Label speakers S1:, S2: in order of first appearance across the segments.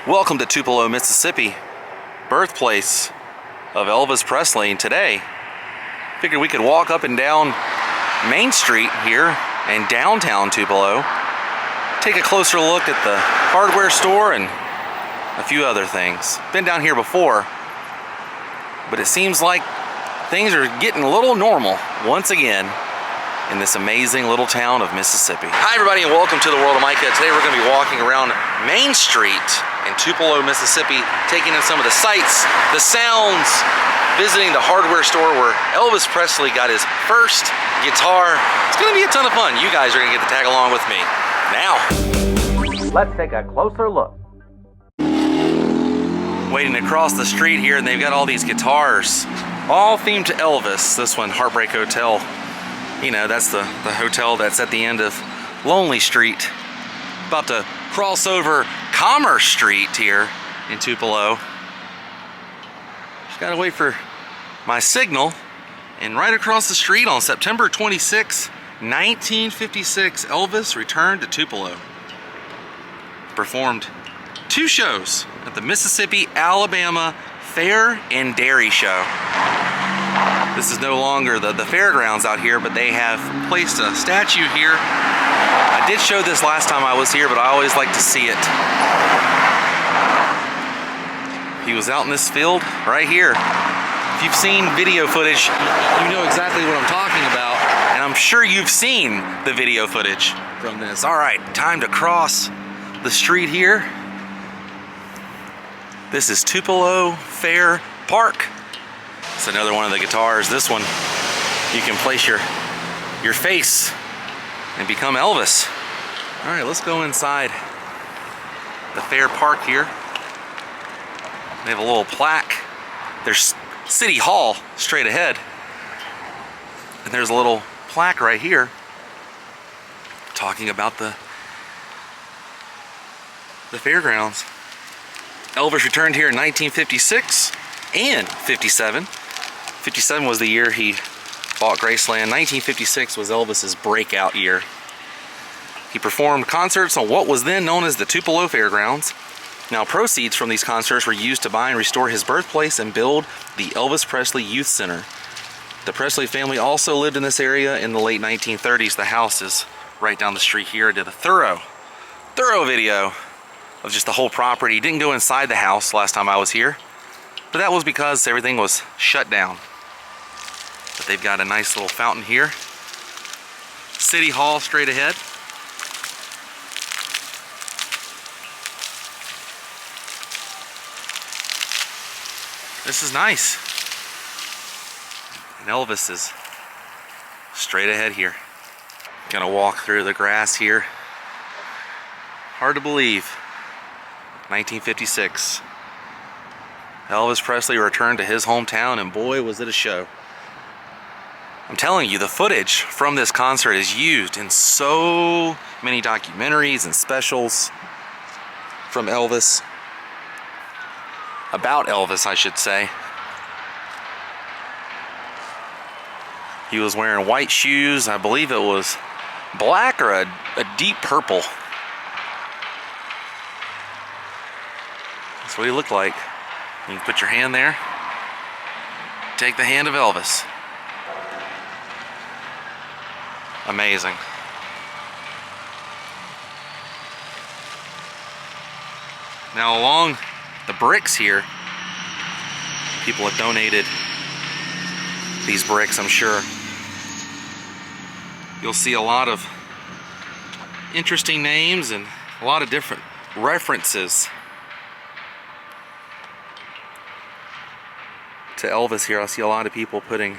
S1: Welcome to Tupelo, Mississippi, birthplace of Elvis Presley. And today, figured we could walk up and down Main Street here in downtown Tupelo, take a closer look at the hardware store and a few other things. Been down here before, but it seems like things are getting a little normal once again in this amazing little town of Mississippi. Hi everybody and welcome to the World of Micah. Today we're going to be walking around Main Street in Tupelo, Mississippi, taking in some of the sights, the sounds, visiting the hardware store where Elvis Presley got his first guitar. It's going to be a ton of fun. You guys are going to get to tag along with me. Now, let's take a closer look. Waiting across the street here, and they've got all these guitars, all themed to Elvis. This one, Heartbreak Hotel. You know, that's the hotel that's at the end of Lonely Street. About to cross over Commerce Street here in Tupelo. Just gotta wait for my signal. And right across the street on September 26, 1956, Elvis returned to Tupelo. Performed 2 shows at the Mississippi, Alabama Fair and Dairy Show. This is no longer the fairgrounds out here, but they have placed a statue here. I did show this last time I was here, but I always like to see it. He was out in this field right here. If you've seen video footage, you know exactly what I'm talking about, and I'm sure you've seen the video footage from this. All right, time to cross the street here. This is Tupelo Fair Park. It's another one of the guitars. This one, you can place your face and become Elvis. All right, let's go inside the fair park here. They have a little plaque. There's City Hall straight ahead. And there's a little plaque right here talking about the fairgrounds. Elvis returned here in 1956 and 57. 57 was the year he bought Graceland. 1956 was Elvis's breakout year. He performed concerts on what was then known as the Tupelo Fairgrounds. Now, proceeds from these concerts were used to buy and restore his birthplace and build the Elvis Presley Youth Center. The Presley family also lived in this area in the late 1930s. The house is right down the street here. I did a thorough video of just the whole property. Didn't go inside the house last time I was here, but that was because everything was shut down. But they've got a nice little fountain here. City Hall straight ahead. This is nice. And Elvis is straight ahead here. Gonna walk through the grass here. Hard to believe. 1956. Elvis Presley returned to his hometown, and boy, was it a show. I'm telling you, the footage from this concert is used in so many documentaries and specials from Elvis. About Elvis, I should say. He was wearing white shoes. I believe it was black or a deep purple. That's what he looked like. You can put your hand there. Take the hand of Elvis. Amazing. Now along the bricks here, people have donated these bricks, I'm sure. You'll see a lot of interesting names and a lot of different references to Elvis here. I see a lot of people putting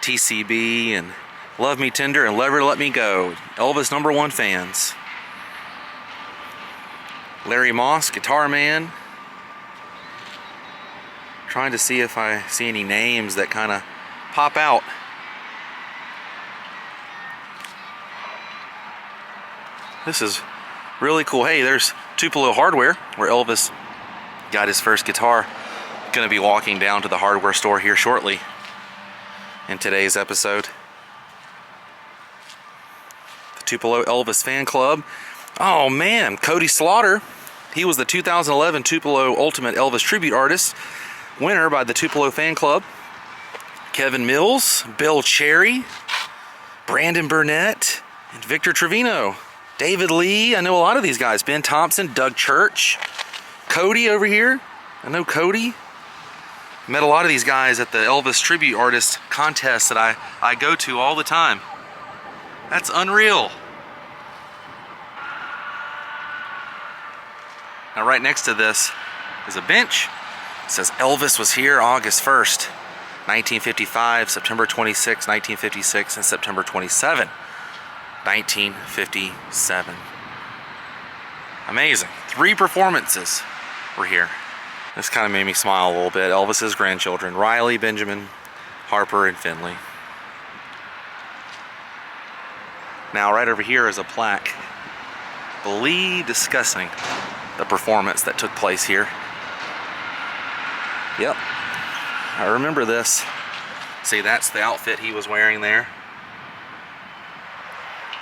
S1: TCB and Love Me Tender and Never Let Me Go. Elvis #1 fans. Larry Moss, Guitar Man. Trying to see if I see any names that kind of pop out. This is really cool. Hey, there's Tupelo Hardware, where Elvis got his first guitar. Going to be walking down to the hardware store here shortly in today's episode. The Tupelo Elvis Fan Club. Oh man, Cody Slaughter He was the 2011 Tupelo Ultimate Elvis Tribute Artist, winner by the Tupelo Fan Club. Kevin Mills, Bill Cherry, Brandon Burnett, and Victor Trevino. David Lee, I know a lot of these guys. Ben Thompson, Doug Church, Cody over here. I know Cody. Met a lot of these guys at the Elvis Tribute Artist contest that I go to all the time. That's unreal. Now right next to this is a bench. It says Elvis was here August 1st, 1955, September 26, 1956, and September 27, 1957. Amazing. 3 performances were here. This kind of made me smile a little bit. Elvis's grandchildren, Riley, Benjamin, Harper, and Finley. Now right over here is a plaque, I believe, discussing the performance that took place here. Yep, I remember this. See, that's the outfit he was wearing there.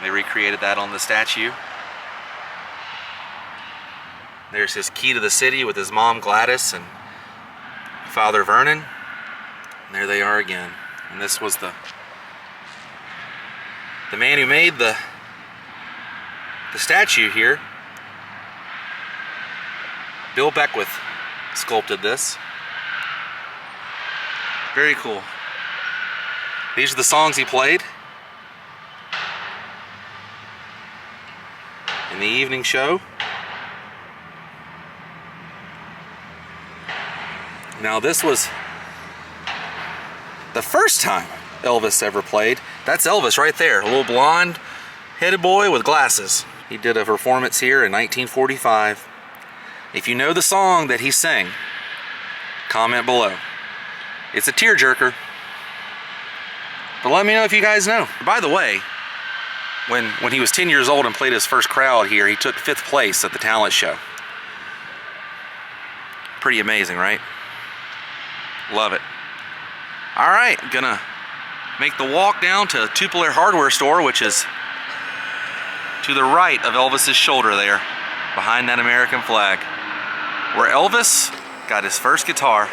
S1: They recreated that on the statue. There's his key to the city with his mom Gladys and Father Vernon. And there they are again. And this was the man who made the statue here. Bill Beckwith sculpted this. Very cool. These are the songs he played in the evening show. Now this was the first time Elvis ever played. That's Elvis right there, a little blonde headed boy with glasses. He did a performance here in 1945. If you know the song that he sang, comment below. It's a tearjerker, but let me know if you guys know. By the way, when he was 10 years old and played his first crowd here, he took 5th place at the talent show. Pretty amazing, right? Love it. All right, gonna make the walk down to Tupelo Hardware store, which is to the right of Elvis's shoulder there, behind that American flag, where Elvis got his first guitar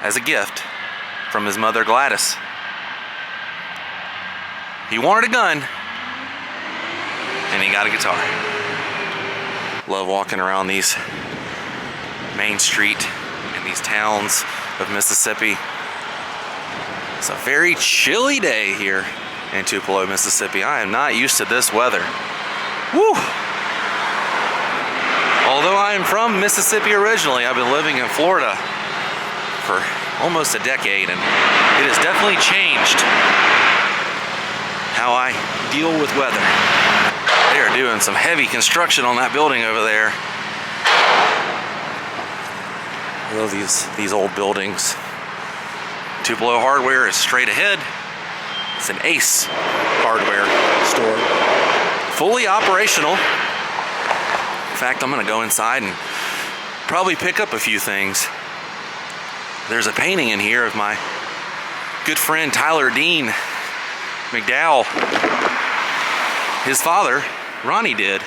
S1: as a gift from his mother Gladys. He wanted a gun, and he got a guitar. Love walking around these Main Street in these towns of Mississippi. It's a very chilly day here in Tupelo, Mississippi. I am not used to this weather. Woo! Although I am from Mississippi originally, I've been living in Florida for almost a decade, and it has definitely changed how I deal with weather. They are doing some heavy construction on that building over there. I love these old buildings. Tupelo Hardware is straight ahead. It's an Ace hardware store. Fully operational. In fact, I'm gonna go inside and probably pick up a few things. There's a painting in here of my good friend Tyler Dean McDowell. His father, Ronnie, did,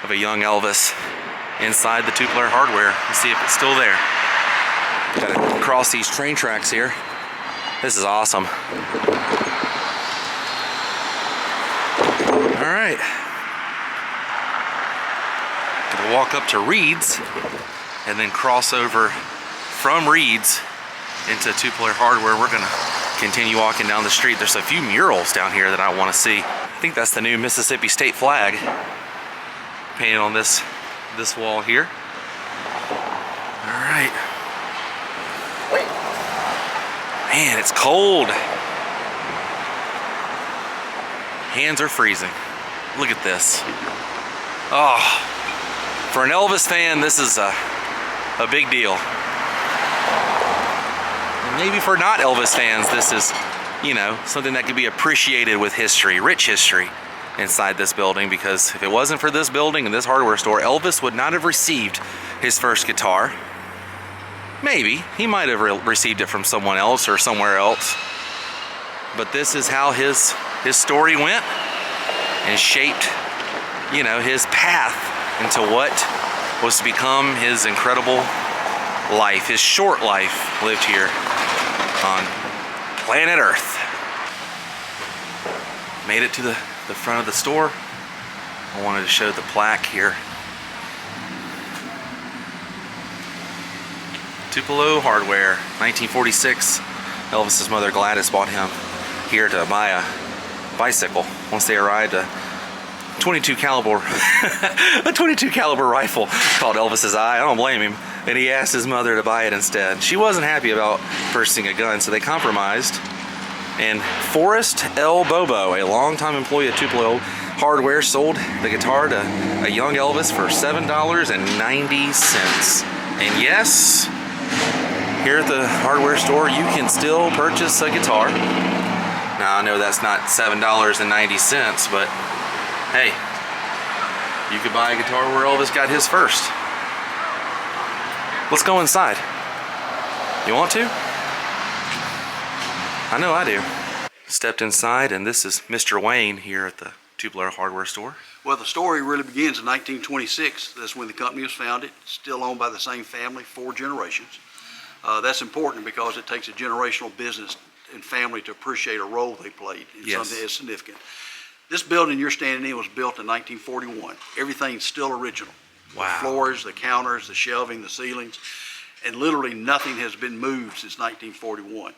S1: of a young Elvis inside the Tupelo Hardware. Let's see if it's still there. Gotta cross these train tracks here. This is awesome. All right. Gonna walk up to Reed's and then cross over from Reed's into Tupelo Hardware. We're gonna continue walking down the street. There's a few murals down here that I want to see. I think that's the new Mississippi state flag painted on this wall here. All right. Man, it's cold. Hands are freezing. Look at this. Oh, for an Elvis fan, this is a big deal. And maybe for not Elvis fans, this is, you know, something that could be appreciated with history, rich history inside this building, because if it wasn't for this building and this hardware store, Elvis would not have received his first guitar. Maybe he might have received it from someone else or somewhere else, but this is how his story went and shaped, you know, his path into what was to become his incredible life, his short life lived here on planet Earth. Made it to the front of the store. I wanted to show the plaque here. Tupelo Hardware, 1946. Elvis's mother Gladys bought him here to buy a bicycle. Once they arrived, a 22 caliber a 22 caliber rifle called Elvis's eye. I don't blame him. And he asked his mother to buy it instead. She wasn't happy about purchasing a gun, so they compromised. And Forrest L. Bobo, a longtime employee at Tupelo Hardware, sold the guitar to a young Elvis for $7.90. And yes, here at the hardware store, you can still purchase a guitar. Now, I know that's not $7.90, but hey, you could buy a guitar where Elvis got his first. Let's go inside. You want to? I know I do. Stepped inside, and this is Mr. Wayne here at the Tupelo Hardware store.
S2: Well, the story really begins in 1926. That's when the company was founded. Still owned by the same family, 4 generations. That's important because it takes a generational business and family to appreciate a role they played in something that's significant. This building you're standing in was built in 1941. Everything's still original.
S1: Wow.
S2: The floors, the counters, the shelving, the ceilings, and literally nothing has been moved since 1941.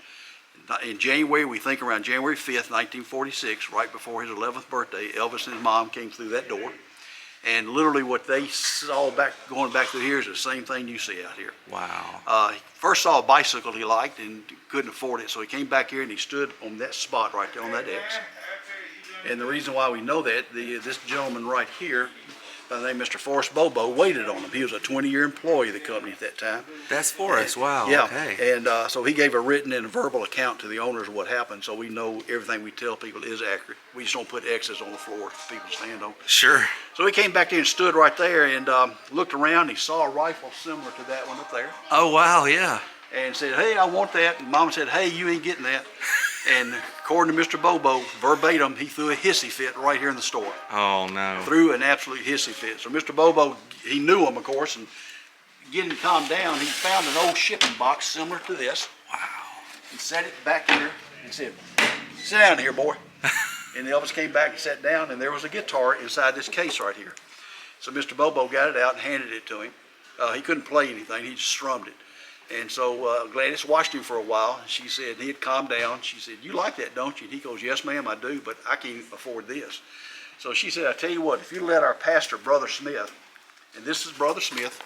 S2: In January, we think around January 5th, 1946, right before his 11th birthday, Elvis and his mom came through that door. And literally what they saw going back through here is the same thing you see out here.
S1: Wow.
S2: He first saw a bicycle he liked and couldn't afford it, so he came back here and he stood on that spot right there on that X. And the reason why we know that, this gentleman right here, by the name of Mr. Forrest Bobo, waited on him. He was a 20-year employee of the company at that time.
S1: That's Forrest, wow,
S2: yeah.
S1: Okay.
S2: And so he gave a written and a verbal account to the owners of what happened, so we know everything we tell people is accurate. We just don't put X's on the floor people stand on.
S1: Sure.
S2: So he came back there and stood right there and looked around. He saw a rifle similar to that one up there.
S1: Oh, wow, yeah.
S2: And said, hey, I want that. And Mama said, hey, you ain't getting that. And according to Mr. Bobo, verbatim, he threw a hissy fit right here in the store.
S1: Oh, no.
S2: Threw an absolute hissy fit. So Mr. Bobo, he knew him, of course, and getting calmed down, he found an old shipping box similar to this.
S1: Wow.
S2: And set it back here and said, sit down here, boy. And Elvis came back and sat down, and there was a guitar inside this case right here. So Mr. Bobo got it out and handed it to him. He couldn't play anything, he just strummed it. And so Gladys watched him for a while. She said, he had calmed down. She said, you like that, don't you? And he goes, yes, ma'am, I do, but I can't afford this. So she said, I tell you what, if you let our pastor, Brother Smith, and this is Brother Smith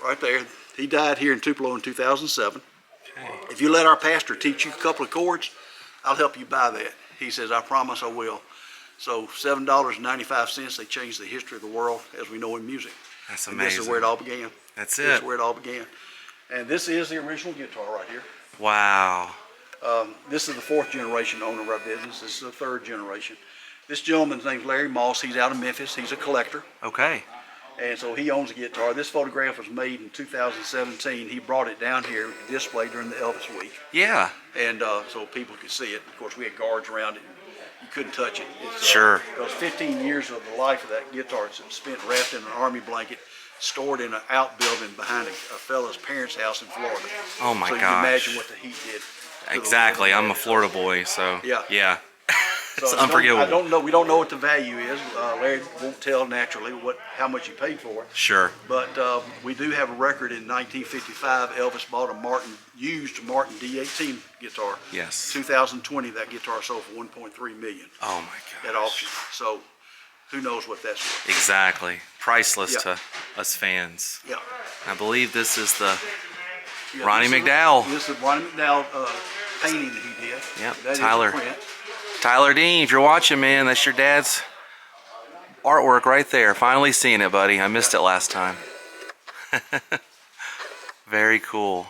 S2: right there. He died here in Tupelo in 2007. Okay. If you let our pastor teach you a couple of chords, I'll help you buy that. He says, I promise I will. So $7.95, they changed the history of the world as we know in music.
S1: That's amazing.
S2: And this is where it all began.
S1: That's it.
S2: This is where it all began. And this is the original guitar right here.
S1: Wow.
S2: This is the 4th generation owner of our business. This is the 3rd generation. This gentleman's name's Larry Moss. He's out of Memphis. He's a collector.
S1: Okay.
S2: And so he owns a guitar. This photograph was made in 2017. He brought it down here to display during the Elvis week.
S1: Yeah.
S2: And so people could see it. Of course, we had guards around it. You couldn't touch it.
S1: Sure.
S2: Because 15 years of the life of that guitar is spent wrapped in an army blanket, stored in an outbuilding behind a fellow's parents' house in Florida.
S1: Oh my gosh.
S2: So you can imagine what the heat did.
S1: Exactly. I'm a Florida boy, so yeah. It's unforgivable.
S2: I don't know. We don't know what the value is. Larry won't tell naturally how much he paid for it.
S1: Sure.
S2: But we do have a record in 1955. Elvis bought a used Martin D18 guitar.
S1: Yes.
S2: 2020, that guitar sold for $1.3 million.
S1: Oh my God.
S2: At auction. So who knows what that's worth.
S1: Exactly. Priceless to us fans.
S2: Yeah.
S1: I believe this is the Ronnie McDowell.
S2: This is the Ronnie McDowell painting that he did.
S1: Yep.
S2: That
S1: Tyler.
S2: is a print.
S1: Tyler Dean, if you're watching, man, that's your dad's artwork right there. Finally seeing it, buddy. I missed it last time. Very cool.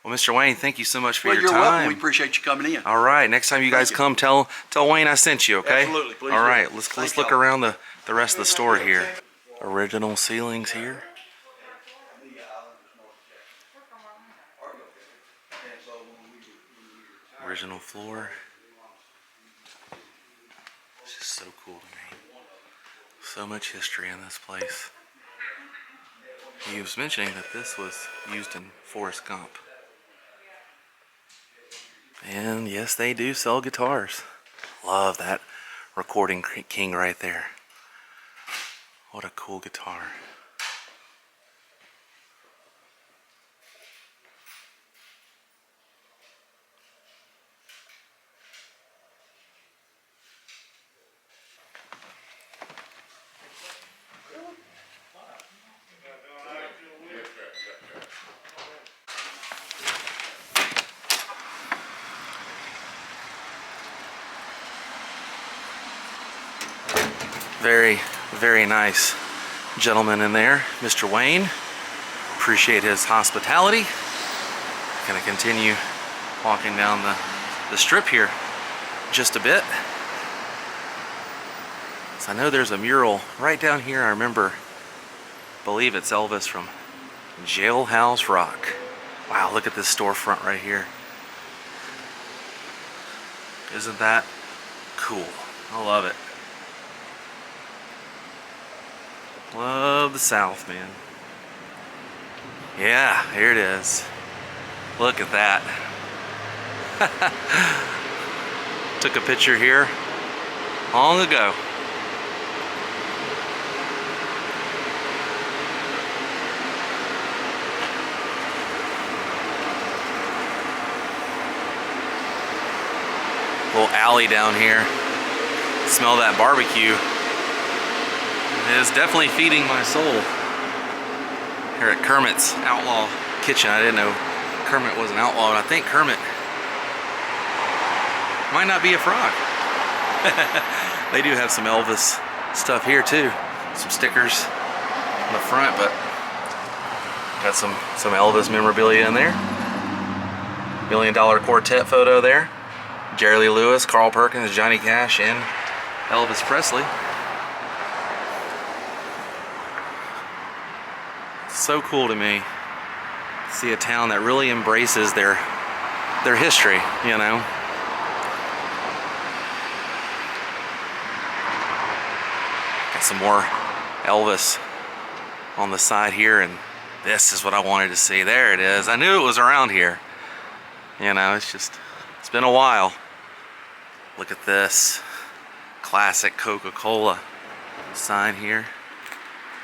S1: Well, Mr. Wayne, thank you so much for your time.
S2: You're welcome. We appreciate you coming in.
S1: All right. Next time you guys come, tell Wayne I sent you, okay?
S2: Absolutely. Please.
S1: All right. Let's look around the rest of the store here. Original ceilings here. Original floor. This is so cool to me. So much history in this place. He was mentioning that this was used in Forrest Gump. And yes, they do sell guitars. Love that recording king right there. What a cool guitar. Very, very nice gentleman in there, Mr. Wayne. Appreciate his hospitality. Gonna continue walking down the strip here just a bit. So I know there's a mural right down here. I believe it's Elvis from Jailhouse Rock. Wow, look at this storefront right here. Isn't that cool? I love it. Love the South, man. Yeah, here it is. Look at that. Took a picture here long ago. Little alley down here. Smell that barbecue. It is definitely feeding my soul. Here at Kermit's Outlaw Kitchen. I didn't know Kermit was an outlaw, and I think Kermit might not be a frog. They do have some Elvis stuff here too. Some stickers on the front, but got some Elvis memorabilia in there. $1 Million Quartet photo there. Jerry Lee Lewis, Carl Perkins, Johnny Cash, and Elvis Presley. So cool to me. See a town that really embraces their history, you know. Got some more Elvis on the side here, and this is what I wanted to see. There it is. I knew it was around here. You know, it's been a while. Look at this classic Coca-Cola sign here.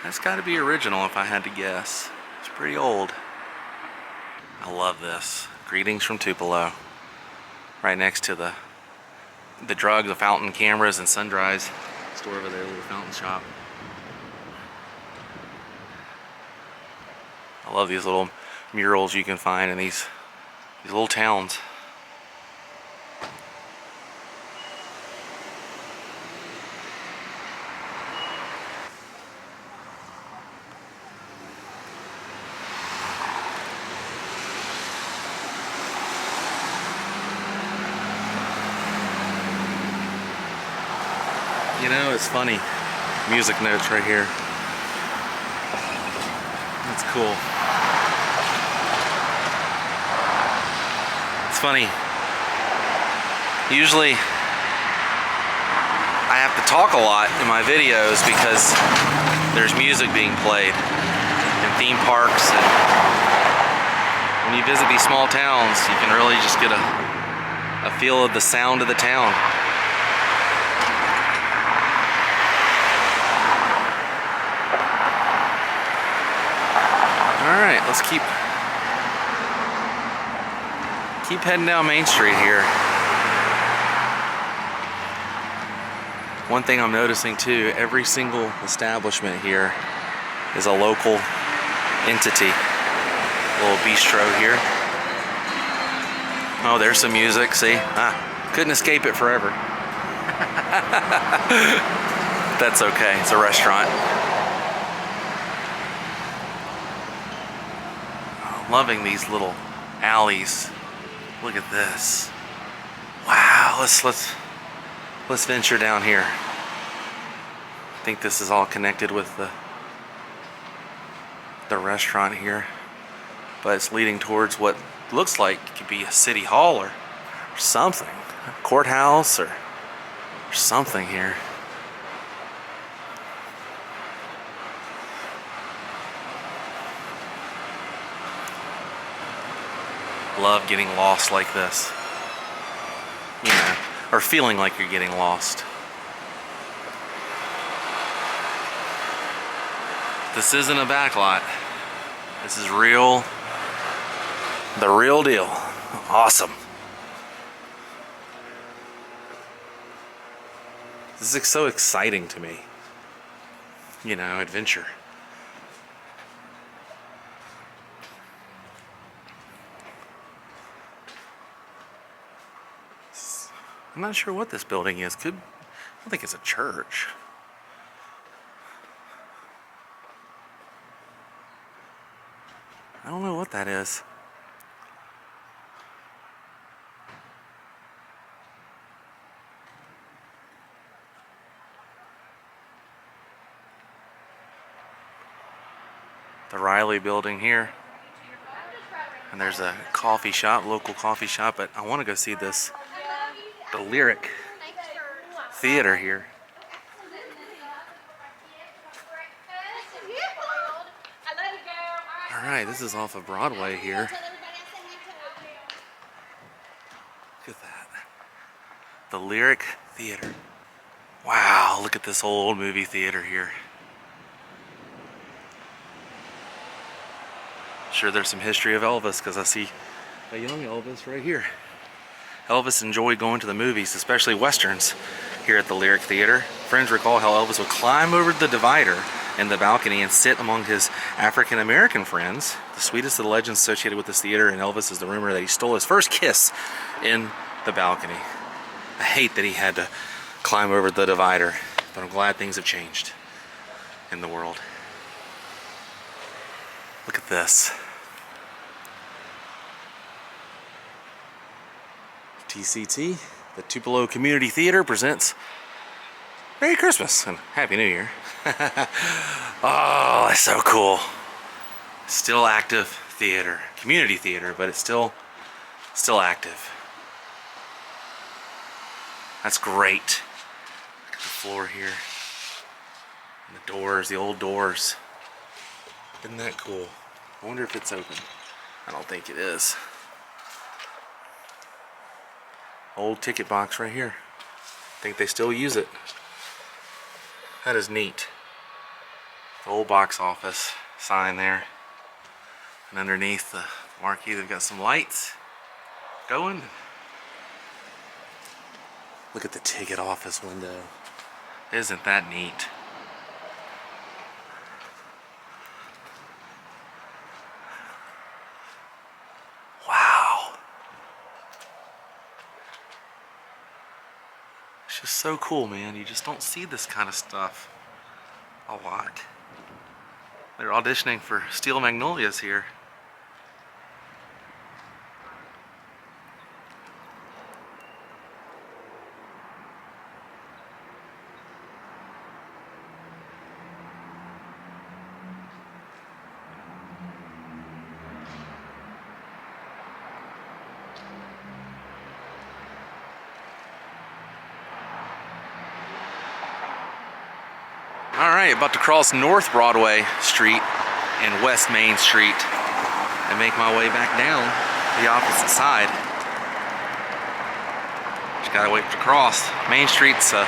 S1: That's got to be original if I had to guess. It's pretty old. I love this. Greetings from Tupelo. Right next to the the fountain cameras, and Sundry's store over there, a little fountain shop. I love these little murals you can find in these little towns. You know, it's funny. Music notes right here. That's cool. It's funny. Usually I have to talk a lot in my videos because there's music being played in theme parks, and when you visit these small towns, you can really just get a feel of the sound of the town. Alright, let's keep heading down Main Street here. One thing I'm noticing too, every single establishment here is a local entity. A little bistro here. Oh, there's some music, see? Couldn't escape it forever. That's okay, it's a restaurant. Loving these little alleys. Look at this. Wow, let's venture down here. I think this is all connected with the restaurant here, but it's leading towards what looks like it could be a city hall or something, a courthouse or something here. Love getting lost like this. You know, or feeling like you're getting lost. This isn't a backlot. This is real, the real deal. Awesome. This is so exciting to me. You know, adventure. I'm not sure what this building is. I don't think it's a church. I don't know what that is. The Riley building here. And there's a coffee shop, local coffee shop, but I want to go see the Lyric Theater here. Alright, this is off of Broadway here. Look at that. The Lyric Theater. Wow, look at this old movie theater here. Sure, there's some history of Elvis because I see a young Elvis right here. Elvis enjoyed going to the movies, especially westerns, here at the Lyric Theater. Friends recall how Elvis would climb over the divider in the balcony and sit among his African American friends. The sweetest of the legends associated with this theater and Elvis is the rumor that he stole his first kiss in the balcony. I hate that he had to climb over the divider, but I'm glad things have changed in the world. Look at this. TCT, the Tupelo Community Theater, presents Merry Christmas and Happy New Year. Oh, that's so cool. Still active theater, community theater, but it's still active. That's great. Look at the floor here. And the doors, the old doors. Isn't that cool? I wonder if it's open. I don't think it is. Old ticket box right here. I think they still use it. That is neat. The old box office sign there. And underneath the marquee, they've got some lights going. Look at the ticket office window. Isn't that neat? It's just so cool, man. You just don't see this kind of stuff a lot. They're auditioning for Steel Magnolias here. Alright, about to cross North Broadway Street and West Main Street and make my way back down the opposite side. Just gotta wait to cross. Main Street's a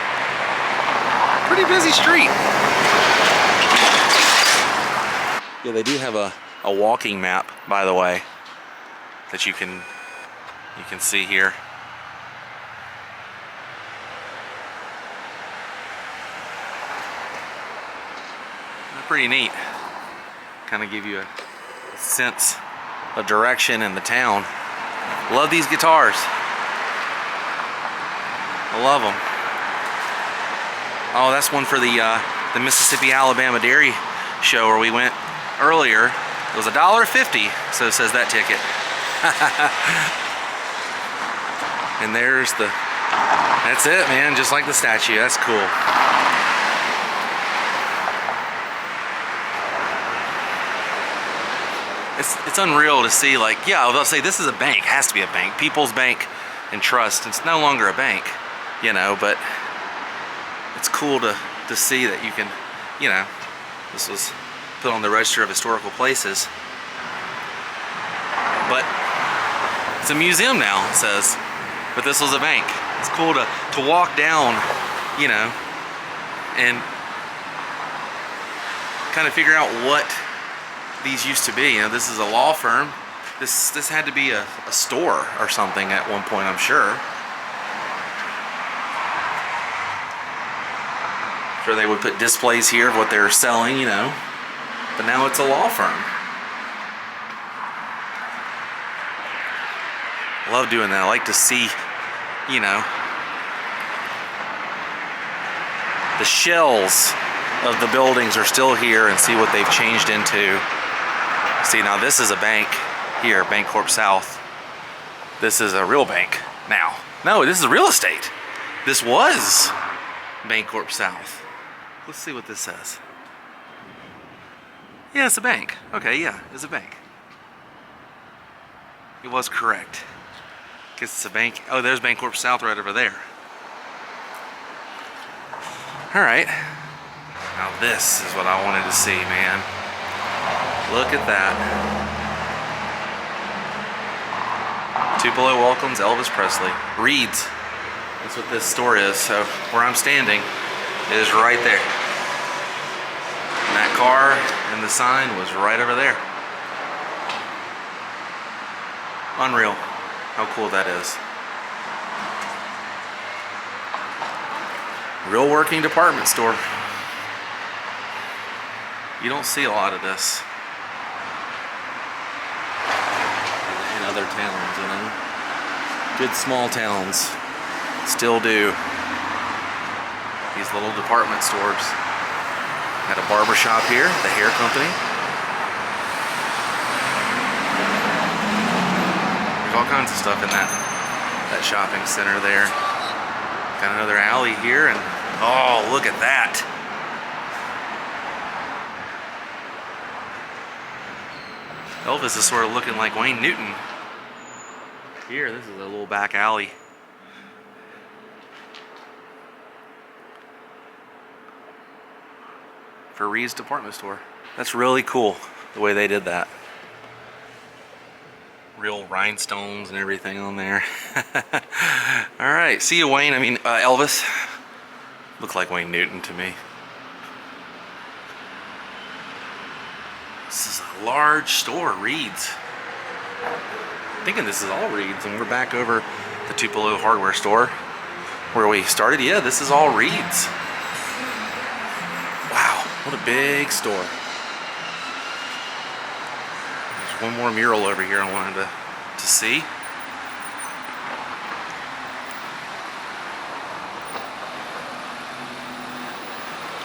S1: pretty busy street. Yeah, they do have a walking map, by the way, that you can see here. Pretty neat. Kind of give you a sense of direction in the town. Love these guitars. I love them. Oh, that's one for the Mississippi Alabama Dairy Show where we went earlier. It was $1.50, so it says that ticket. And there's that's it, man. Just like the statue. That's cool. It's unreal to see, like, yeah, I was about to say, this is a bank, has to be a bank, People's Bank and Trust. It's no longer a bank, you know, but it's cool to see that you can, you know, this was put on the Register of Historical Places. But It's a museum now, it says. But this was a bank. It's cool to walk down, you know, and kind of figure out what these used to be. You know, this is a law firm. This had to be a store or something at one point, I'm sure. Sure they would put displays here of what they're selling, you know. But now it's a law firm. I love doing that. I like to see, you know, the shells of the buildings are still here and see what they've changed into. See, now this is a bank here, Bancorp South. This is a real bank now. No, this is real estate. This was Bancorp South. Let's see what this says. Yeah, it's a bank. Okay, yeah, it's a bank. It was correct. Guess it's a bank. Oh, there's Bancorp South right over there. All right. Now this is what I wanted to see, man. Look at that. Tupelo welcomes Elvis Presley. Reed's. That's what this store is. So where I'm standing is right there. And that car and the sign was right over there. Unreal. How cool that is. Real working department store. You don't see a lot of this in other towns, you know. Good small towns still do these little department stores. Got a barber shop here, the hair company. There's all kinds of stuff in that shopping center there. Got another alley here, and oh, look at that. Elvis is sort of looking like Wayne Newton. Here, this is a little back alley. For Reed's department store. That's really cool, the way they did that. Real rhinestones and everything on there. All right, see you, Wayne. I mean, Elvis. Looked like Wayne Newton to me. This is a large store, Reed's. I'm thinking this is all Reed's, and we're back over the Tupelo Hardware store where we started. Yeah, this is all Reed's. Wow, what a big store. There's one more mural over here I wanted to see.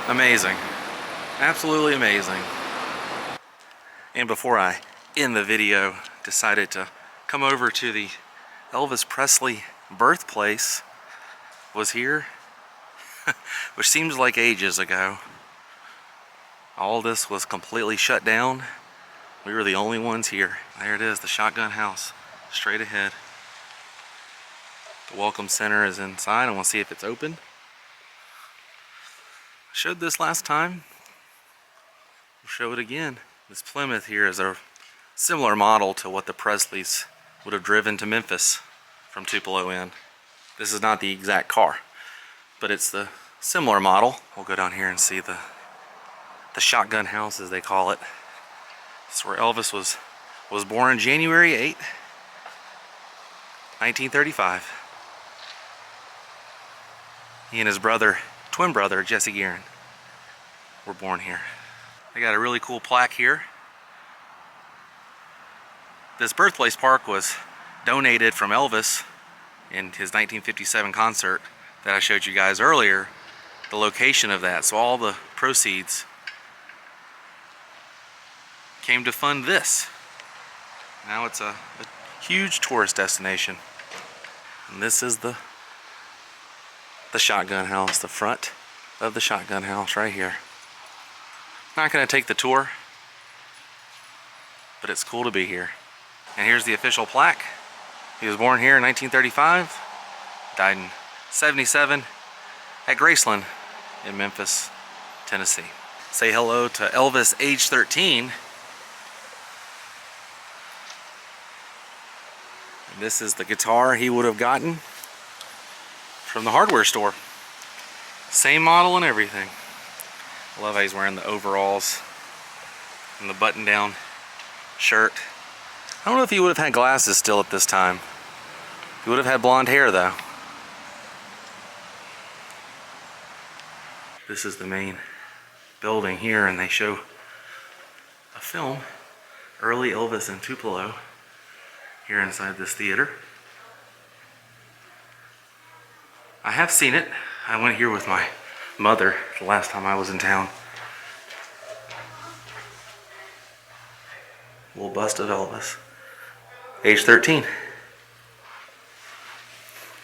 S1: Amazing. Absolutely amazing. And before I end the video, decided to come over to the Elvis Presley birthplace. Was here, which seems like ages ago. All this was completely shut down. We were the only ones here. There it is, the shotgun house, straight ahead. The welcome center is inside. I want to see if it's open. I showed this last time. We'll show it again. This Plymouth here is a similar model to what the Presleys would have driven to Memphis from Tupelo in. This is not the exact car, but it's the similar model. We'll go down here and see the shotgun house, as they call it. This is where Elvis was born January 8, 1935. He and his brother, twin brother, Jesse Guerin, were born here. They got a really cool plaque here. This birthplace park was donated from Elvis in his 1957 concert that I showed you guys earlier, the location of that. So all the proceeds came to fund this. Now it's a huge tourist destination. And this is the shotgun house, the front of the shotgun house right here. Not gonna take the tour, but it's cool to be here. And here's the official plaque. He was born here in 1935, died in 77 at Graceland in Memphis, Tennessee. Say hello to Elvis, age 13. This is the guitar he would have gotten from the hardware store. Same model and everything. I love how he's wearing the overalls and the button-down shirt. I don't know if he would have had glasses still at this time. He would have had blonde hair though. This is the main building here, and they show a film, early Elvis in Tupelo, here inside this theater. I have seen it. I went here with my mother the last time I was in town. Little bust of Elvis, age 13.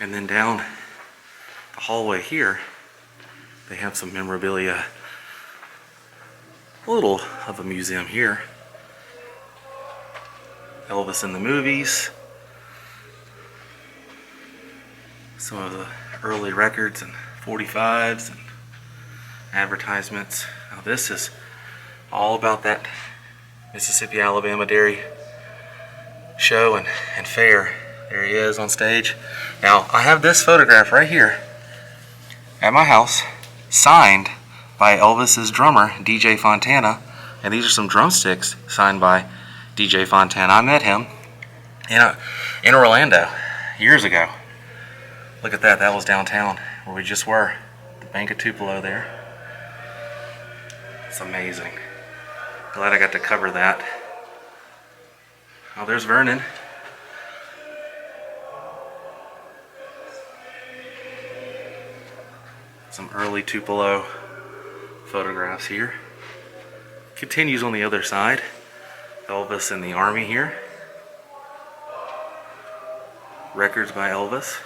S1: And then down the hallway here, they have some memorabilia. A little of a museum here. Elvis in the movies. Some of the early records and 45s and advertisements. Now this is all about that Mississippi Alabama Dairy show and fair. There he is on stage. Now I have this photograph right here at my house, signed by Elvis's drummer, DJ Fontana, and these are some drumsticks signed by DJ Fontana. I met him in Orlando years ago. Look at that, that was downtown where we just were, the Bank of Tupelo there. It's amazing. Glad I got to cover that. Oh, there's Vernon. Some early Tupelo photographs here. Continues on the other side. Elvis in the Army here. Records by Elvis.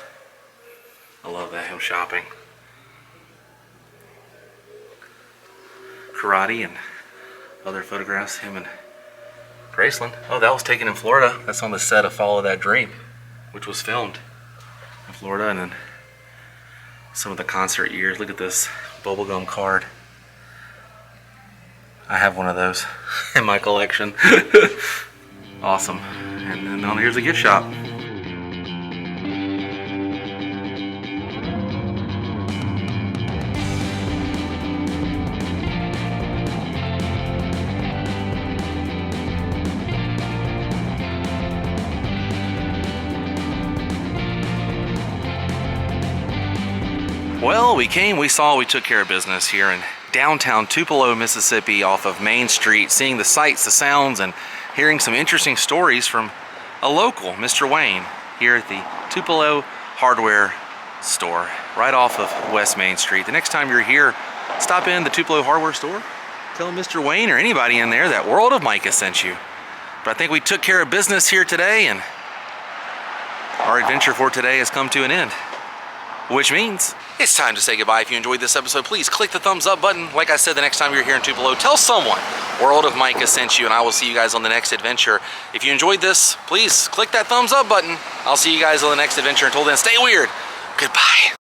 S1: I love that, him shopping. Karate and other photographs, him and Graceland. Oh, that was taken in Florida. That's on the set of Follow That Dream, which was filmed in Florida. And then some of the concert years. Look at this bubblegum card. I have one of those in my collection. Awesome. And then on here's a gift shop. Well, we came, we saw, we took care of business here in downtown Tupelo, Mississippi, off of Main Street, seeing the sights, the sounds, and hearing some interesting stories from a local, Mr. Wayne, here at the Tupelo Hardware store, right off of West Main Street. The next time you're here, stop in the Tupelo Hardware store, tell Mr. Wayne or anybody in there that World of Micah sent you. But I think we took care of business here today, and our adventure for today has come to an end. Which means it's time to say goodbye. If you enjoyed this episode, please click the thumbs up button. Like I said, the next time you're here in Tupelo, tell someone World of Micah sent you, and I will see you guys on the next adventure. If you enjoyed this, please click that thumbs up button. I'll see you guys on the next adventure. Until then, stay weird. Goodbye.